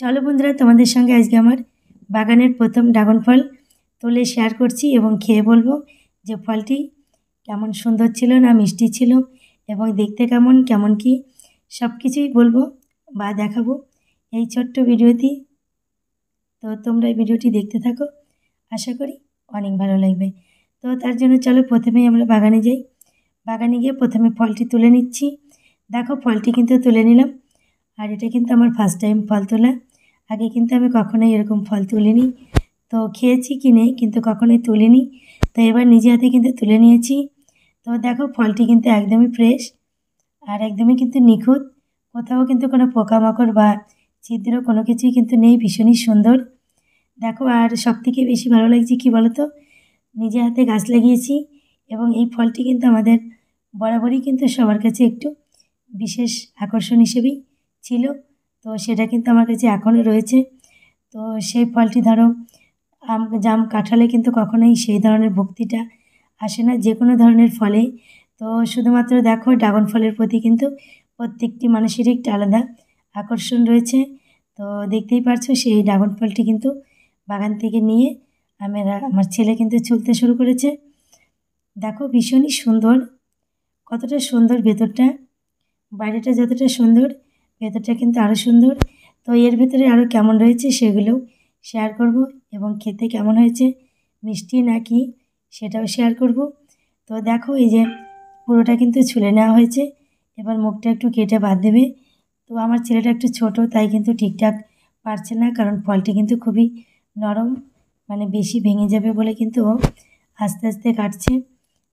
চলো বন্ধুরা, তোমাদের সঙ্গে আজকে আমার বাগানের প্রথম ড্রাগন ফল তুলে শেয়ার করছি এবং খেয়ে বলবো যে ফলটি কেমন সুন্দর ছিল না মিষ্টি ছিল এবং দেখতে কেমন কেমন কি সব কিছুই বলবো বা দেখাবো এই ছোট্ট ভিডিওটি। তো তোমরা এই ভিডিওটি দেখতে থাকো, আশা করি অনেক ভালো লাগবে। তো তার জন্য চলো প্রথমেই আমরা বাগানে যাই। বাগানে গিয়ে প্রথমে ফলটি তুলে নিচ্ছি। দেখো ফলটি কিন্তু তুলে নিলাম, আর এটা কিন্তু আমার ফার্স্ট টাইম ফল তোলা। আগে কিন্তু আমি কখনোই এরকম ফল তুলিনি, তো খেয়েছি কিনে কিন্তু কখনোই তুলিনি। তো এবার নিজে হাতে কিন্তু তুলে নিয়েছি। তো দেখো ফলটি কিন্তু একদমই ফ্রেশ আর একদমই কিন্তু নিখুঁত, কোথাও কিন্তু কোনো পোকামাকড় বা ছিদ্র কোনো কিছুই কিন্তু নেই, ভীষণই সুন্দর। দেখো আর সবথেকে বেশি ভালো লাগছে কী বলো তো, নিজে হাতে গাছ লাগিয়েছি এবং এই ফলটি কিন্তু আমাদের বরাবরই কিন্তু সবার কাছে একটু বিশেষ আকর্ষণ হিসেবেই ছিল। তো সেটা কিন্তু আমার কাছে এখনও রয়েছে। তো সেই ফলটি ধরো আম জাম কাঁঠালে কিন্তু কখনোই সেই ধরনের ভক্তিটা আসে না যে কোনো ধরনের ফলে। তো শুধুমাত্র দেখো ড্রাগন ফলের প্রতি কিন্তু প্রত্যেকটি মানুষেরই একটা আলাদা আকর্ষণ রয়েছে। তো দেখতেই পারছো সেই ড্রাগন ফলটি কিন্তু বাগান থেকে নিয়ে আমার ছেলে কিন্তু ছুলতে শুরু করেছে। দেখো ভীষণই সুন্দর, কতটা সুন্দর ভেতরটা, বাইরেটা যতটা সুন্দর ভেতরটা কিন্তু আরও সুন্দর। তো এর ভেতরে আরও কেমন রয়েছে সেগুলোও শেয়ার করব এবং খেতে কেমন হয়েছে, মিষ্টি নাকি সেটাও শেয়ার করব। তো দেখো এই যে পুরোটা কিন্তু ছুলে নেওয়া হয়েছে, এবার মুখটা একটু কেটে বাদ দেবে। তো আমার ছেলেটা একটু ছোট, তাই কিন্তু ঠিকঠাক পারছে না, কারণ ফলটি কিন্তু খুবই নরম, মানে বেশি ভেঙে যাবে বলে কিন্তু ও আস্তে আস্তে কাটছে।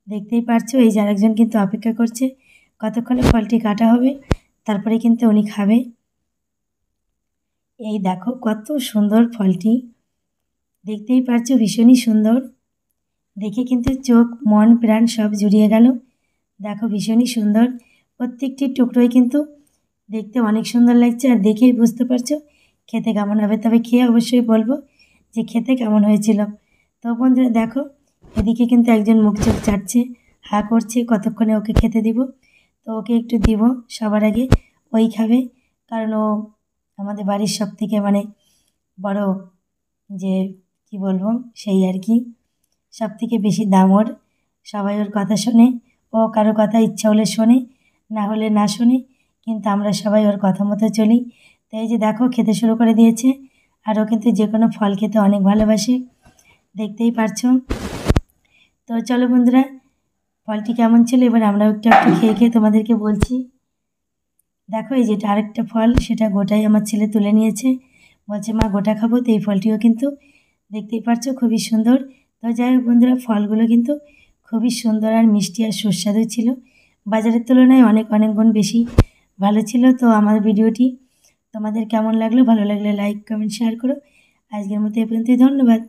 দেখতেই পারছো এই যে আরেকজন কিন্তু অপেক্ষা করছে কতক্ষণে ফলটি কাটা হবে, তারপরে কিন্তু উনি খাবে। এই দেখো কত সুন্দর ফলটি, দেখতেই পারছো ভীষণই সুন্দর, দেখে কিন্তু চোখ মন প্রাণ সব জুড়িয়ে গেল। দেখো ভীষণই সুন্দর, প্রত্যেকটি টুকরোই কিন্তু দেখতে অনেক সুন্দর লাগছে, আর দেখেই বুঝতে পারছো খেতে কেমন হবে। তবে খেয়ে অবশ্যই বলবো যে খেতে কেমন হয়েছিল। তো বন্ধুরা দেখো এদিকে কিন্তু একজন মুখ চোখ চাটছে, হা করছে কতক্ষণে ওকে খেতে দিব। তো ওকে একটু দিব, সবার আগে ওই খাবে, কারণ ও আমাদের বাড়ির সব থেকে মানে বড়, যে কি বলবো সেই আর কি, সব থেকে বেশি দাম ওর, সবাই ওর কথা শোনে, ও কারো কথা ইচ্ছা হলে শোনে, না হলে না শোনে, কিন্তু আমরা সবাই ওর কথা মতো চলি। তো এই যে দেখো খেতে শুরু করে দিয়েছে, আর ও কিন্তু যে কোনো ফল খেতে অনেক ভালোবাসে, দেখতেই পারছো। তো চলো বন্ধুরা, ফলটি কেমন ছিল এবার আমরাও একটু একটু খেয়ে খেয়ে তোমাদেরকে বলছি। দেখো এই যেটা আরেকটা ফল, সেটা গোটাই আমার ছেলে তুলে নিয়েছে, বলছে মা গোটা খাবো। তো এই ফলটিও কিন্তু দেখতেই পারছো খুবই সুন্দর। তো যাই হোক বন্ধুরা, ফলগুলো কিন্তু খুবই সুন্দর আর মিষ্টি আর সুস্বাদু ছিল, বাজারের তুলনায় অনেক অনেক গুণ বেশি ভালো ছিল। তো আমার ভিডিওটি তোমাদের কেমন লাগলো, ভালো লাগলে লাইক কমেন্ট শেয়ার করো। আজকের মতো এ পর্যন্তই, ধন্যবাদ।